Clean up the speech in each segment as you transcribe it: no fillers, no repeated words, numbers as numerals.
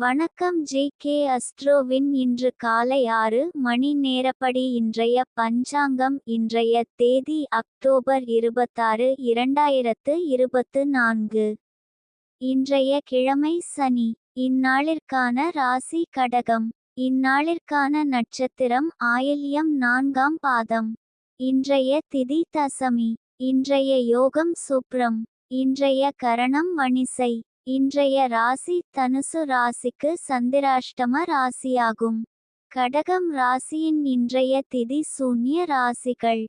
வணக்கம் ஜே.கே. அஸ்ட்ரோவின் இன்று காலை 6 மணி நேரப்படி இன்றைய பஞ்சாங்கம். இன்றைய தேதி அக்டோபர் 26, 2024. இன்றைய கிழமை சனி. இந்நாளிற்கான ராசி கடகம். இந்நாளிற்கான நட்சத்திரம் ஆயில்யம் 4ஆம் பாதம். இன்றைய திதி தசமி. இன்றைய யோகம் சுப்ரம். இன்றைய கரணம் வணிசை. இன்றைய ராசி தனுசு ராசிக்கு சந்திராஷ்டம ராசியாகும். கடகம் ராசியின் இன்றைய திதி சூன்ய ராசிகள்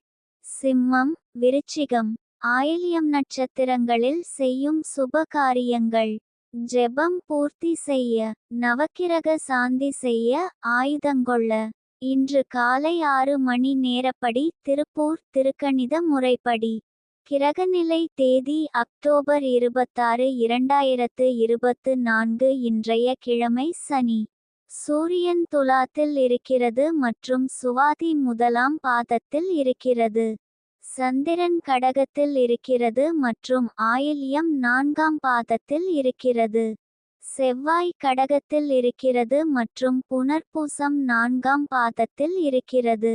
சிம்மம், விருச்சிகம். ஆயில்யம் நட்சத்திரங்களில் செய்யும் சுப காரியங்கள்: ஜெபம் பூர்த்தி செய்ய, நவக்கிரக சாந்தி செய்ய, ஆயுதங்கொள்ள. இன்று காலை 6 மணி நேரப்படி திருப்பூர் திருக்கணித முறைப்படி. கிரகநிலை தேதி அக்டோபர் 26, 2024. இன்றைய கிழமை சனி. சூரியன் துலாத்தில் இருக்கிறது மற்றும் சுவாதி 1ஆம் பாதத்தில் இருக்கிறது. சந்திரன் கடகத்தில் இருக்கிறது மற்றும் ஆயில்யம் 4ஆம் பாதத்தில் இருக்கிறது. செவ்வாய் கடகத்தில் இருக்கிறது மற்றும் புனர்பூசம் 4ஆம் பாதத்தில் இருக்கிறது.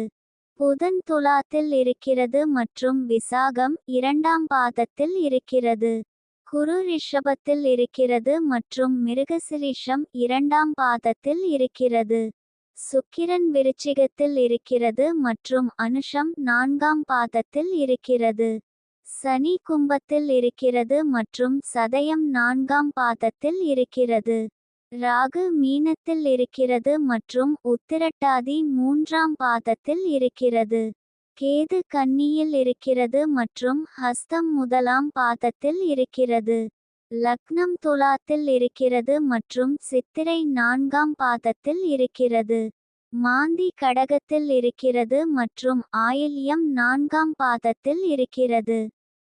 புதன் துலாத்தில் இருக்கிறது மற்றும் விசாகம் 2ஆம் பாதத்தில் இருக்கிறது. குரு ரிஷபத்தில் இருக்கிறது மற்றும் மிருகசிரிஷம் 2ஆம் பாதத்தில் இருக்கிறது. சுக்கிரன் விருச்சிகத்தில் இருக்கிறது மற்றும் அனுஷம் 4ஆம் பாதத்தில் இருக்கிறது. சனி கும்பத்தில் இருக்கிறது மற்றும் சதயம் 4ஆம் பாதத்தில் இருக்கிறது. ராகு மீனத்தில் இருக்கிறது மற்றும் உத்திரட்டாதி 3ஆம் பாதத்தில் இருக்கிறது. கேது கன்னியில் இருக்கிறது மற்றும் ஹஸ்தம் 1ஆம் பாதத்தில் இருக்கிறது. லக்னம் துலாத்தில் இருக்கிறது மற்றும் சித்திரை 4ஆம் பாதத்தில் இருக்கிறது. மாந்தி கடகத்தில் இருக்கிறது மற்றும் ஆயில்யம் 4ஆம் பாதத்தில் இருக்கிறது.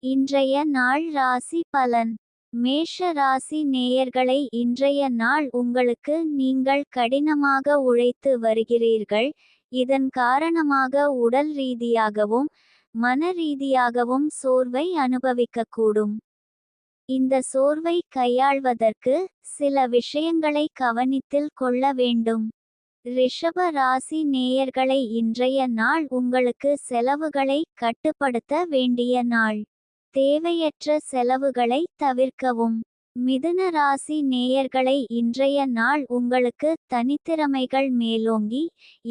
இன்றைய நாள் ராசி பலன். மேஷ ராசி நேயர்களை, இன்றைய நாள் உங்களுக்கு நீங்கள் கடினமாக உழைத்து வருகிறீர்கள். இதன் காரணமாக உடல் ரீதியாகவும் மன ரீதியாகவும் சோர்வை அனுபவிக்கக்கூடும். இந்த சோர்வை கையாள்வதற்கு சில விஷயங்களை கவனித்தில் கொள்ள வேண்டும். ரிஷப ராசி நேயர்களை, இன்றைய நாள் உங்களுக்கு செலவுகளை கட்டுப்படுத்த வேண்டிய நாள். தேவையற்ற செலவுகளை தவிர்க்கவும். மிதுன ராசி நேயர்களை, இன்றைய நாள் உங்களுக்கு தனித்திறமைகள் மேலோங்கி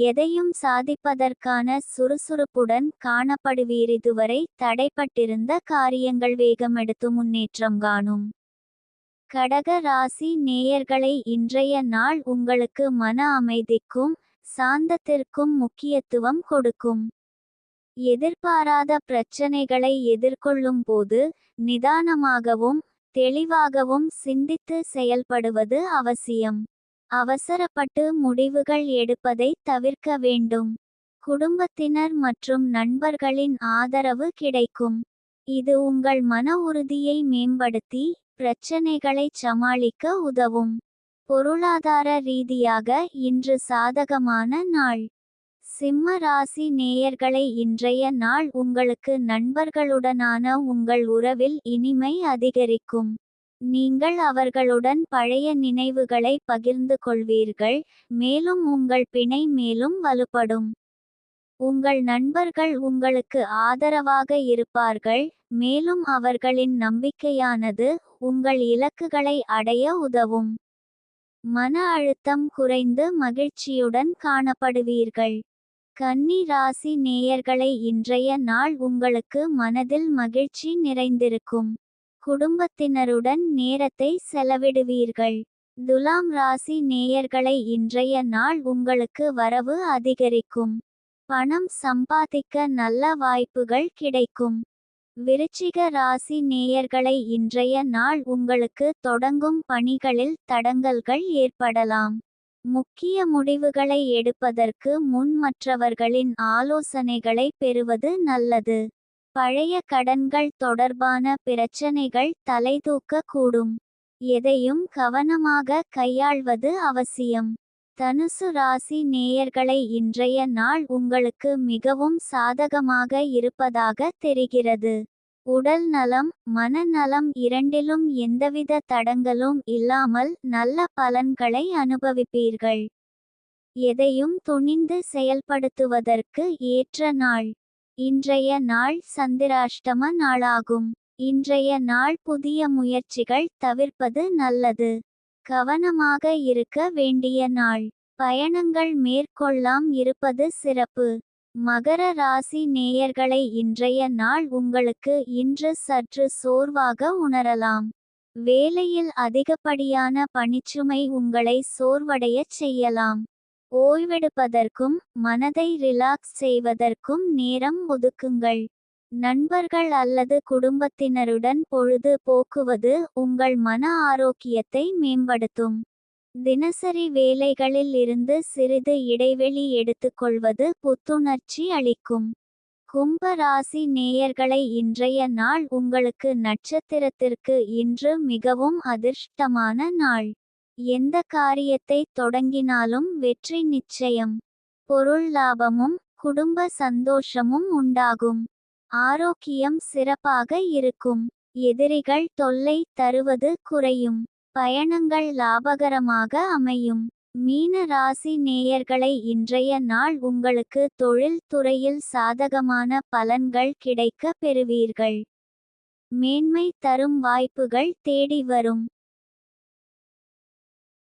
எதையும் சாதிப்பதற்கான சுறுசுறுப்புடன் காணப்படுவீர். இதுவரை தடைப்பட்டிருந்த காரியங்கள் வேகமெடுத்து முன்னேற்றம் காணும். கடக ராசி நேயர்களை, இன்றைய நாள் உங்களுக்கு மன அமைதிக்கும் சாந்தத்திற்கும் முக்கியத்துவம் கொடுக்கும். எதிர்பாராத பிரச்சனைகளை எதிர்கொள்ளும் போது நிதானமாகவும் தெளிவாகவும் சிந்தித்து செயல்படுவது அவசியம். அவசரப்பட்டு முடிவுகள் எடுப்பதை தவிர்க்க வேண்டும். குடும்பத்தினர் மற்றும் நண்பர்களின் ஆதரவு கிடைக்கும். இது உங்கள் மன உறுதியை மேம்படுத்தி பிரச்சனைகளை சமாளிக்க உதவும். பொருளாதார ரீதியாக இன்று சாதகமான நாள். சிம்ம ராசி நேயர்களை, இன்றைய நாள் உங்களுக்கு நண்பர்களுடனான உங்கள் உறவில் இனிமை அதிகரிக்கும். நீங்கள் அவர்களுடன் பழைய நினைவுகளை பகிர்ந்து கொள்வீர்கள், மேலும் உங்கள் பிணை மேலும் வலுப்படும். உங்கள் நண்பர்கள் உங்களுக்கு ஆதரவாக இருப்பார்கள், மேலும் அவர்களின் நம்பிக்கையானது உங்கள் இலக்குகளை அடைய உதவும். மன அழுத்தம் குறைந்து மகிழ்ச்சியுடன் காணப்படுவீர்கள். கன்னி ராசி நேயர்களை, இன்றைய நாள் உங்களுக்கு மனதில் மகிழ்ச்சி நிறைந்திருக்கும். குடும்பத்தினருடன் நேரத்தை செலவிடுவீர்கள். துலாம் ராசி நேயர்களை, இன்றைய நாள் உங்களுக்கு வரவு அதிகரிக்கும். பணம் சம்பாதிக்க நல்ல வாய்ப்புகள் கிடைக்கும். விருச்சிக ராசி நேயர்களை, இன்றைய நாள் உங்களுக்கு தொடங்கும் பணிகளில் தடங்கல்கள் ஏற்படலாம். முக்கிய முடிவுகளை எடுப்பதற்கு முன் மற்றவர்களின் ஆலோசனைகளை பெறுவது நல்லது. பழைய கடன்கள் தொடர்பான பிரச்சனைகள் தலைதூக்க கூடும். எதையும் கவனமாக கையாள்வது அவசியம். தனுசு ராசி நேயர்களை, இன்றைய நாள் உங்களுக்கு மிகவும் சாதகமாக இருப்பதாக தெரிகிறது. உடல் நலம் மனநலம் இரண்டிலும் எந்தவித தடங்கலும் இல்லாமல் நல்ல பலன்களை அனுபவிப்பீர்கள். எதையும் துணிந்து செயல்படுத்துவதற்கு ஏற்ற நாள். இன்றைய நாள் சந்திராஷ்டம நாளாகும். இன்றைய நாள் புதிய முயற்சிகள் தவிர்ப்பது நல்லது. கவனமாக இருக்க வேண்டிய நாள். பயணங்கள் மேற்கொள்ளாம் இருப்பது சிறப்பு. மகர ராசி நேயர்களை இன்றைய நாள் உங்களுக்கு இன்று சற்று சோர்வாக உணரலாம். வேலையில் அதிகப்படியான பணிச்சுமை உங்களை சோர்வடையச் செய்யலாம். ஓய்வெடுப்பதற்கும் மனதை ரிலாக்ஸ் செய்வதற்கும் நேரம் ஒதுக்குங்கள். நண்பர்கள் அல்லது குடும்பத்தினருடன் பொழுது போக்குவது உங்கள் மன ஆரோக்கியத்தை மேம்படுத்தும். தினசரி வேலைகளில் இருந்து சிறிது இடைவெளி எடுத்துக்கொள்வது புத்துணர்ச்சி அளிக்கும். கும்ப ராசி நேயர்களை இன்றைய நாள் உங்களுக்கு நட்சத்திரத்திற்கு இன்று மிகவும் அதிர்ஷ்டமான நாள். எந்த காரியத்தை தொடங்கினாலும் வெற்றி நிச்சயம். பொருள் லாபமும் குடும்ப சந்தோஷமும் உண்டாகும். ஆரோக்கியம் சிறப்பாக இருக்கும். எதிரிகள் தொல்லை தருவது குறையும். பயணங்கள் லாபகரமாக அமையும். மீன ராசி நேயர்களை இன்றைய நாள் உங்களுக்கு தொழில் துறையில் சாதகமான பலன்கள் கிடைக்க பெறுவீர்கள். மேன்மை தரும் வாய்ப்புகள் தேடி வரும்.